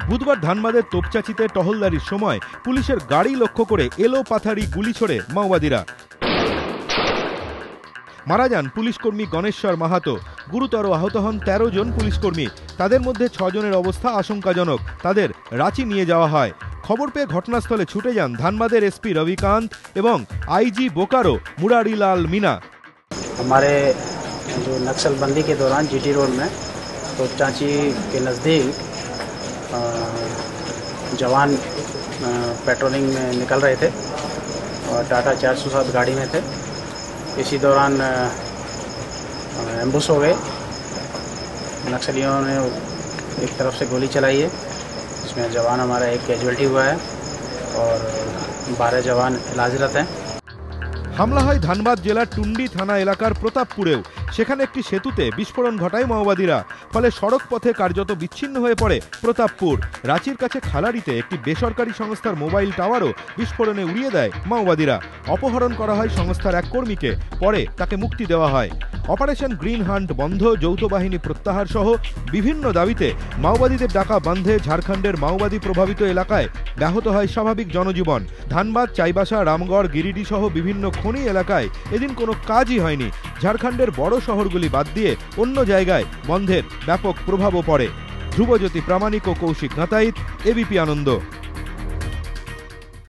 বুধবার ধানবাদের তোপচাচিতে টহলদারির সময় পুলিশের গাড়ি লক্ষ্য করে এলো পাথারি গুলি ছোড়ে মাওবাদীরা। মারা যান পুলিশকর্মী গণেশ্বর মাহাতো। গুরুতর আহত হন ১৩ জন পুলিশকর্মী। তাদের মধ্যে ৬ জনের অবস্থা আশঙ্কাজনক। তাদের রাঁচি নিয়ে যাওয়া হয়। খবর পেয়ে ঘটনাস্থলে ছুটে যান ধানবাদের এসপি রবিকান্ত এবং आईजी बोकारो मुरारीलाल मीना। हमारे जो नक्सलबंदी के दौरान जीटी रोड में तोपचाची के नज़दीक जवान पेट्रोलिंग में निकल रहे थे और टाटा 407 गाड़ी में थे। इसी दौरान एम्बुश हो गए। नक्सलियों ने एक तरफ से गोली चलाई है, जिसमें जवान हमारा एक कैजुअल्टी हुआ है और 12 जवान इलाजरत हैं। হামলা হয় ধানবাদ জেলার টুন্ডি থানা এলাকার প্রতাপপুরেও। সেখানে একটি সেতুতে বিস্ফোরণ ঘটায় মাওবাদীরা। ফলে সড়ক পথে কার্যত বিচ্ছিন্ন হয়ে পড়ে প্রতাপপুর। রাঁচির কাছে খালাড়িতে একটি বেসরকারি সংস্থার মোবাইল টাওয়ারও বিস্ফোরণে উড়িয়ে দেয় মাওবাদীরা। অপহরণ করা হয় সংস্থার এক কর্মীকে, পরে তাকে মুক্তি দেওয়া হয়। অপারেশন গ্রিন হান্ট বন্ধ, যৌথ বাহিনী প্রত্যাহার সহ বিভিন্ন দাবিতে মাওবাদীদের ডাকা বন্ধে ঝাড়খণ্ডের মাওবাদী প্রভাবিত এলাকায় ব্যাহত হয় স্বাভাবিক জনজীবন। ধানবাদ, চাইবাসা, রামগড়, গিরিডি সহ বিভিন্ন খনি এলাকায় এদিন কোনো কাজই হয়নি। ঝাড়খণ্ডের বড় শহরগুলি বাদ দিয়ে অন্য জায়গায় বন্ধের ব্যাপক প্রভাবও পড়ে। ধ্রুবজ্যোতি প্রামাণিক ও কৌশিক গাতাইত, এবিপি আনন্দ।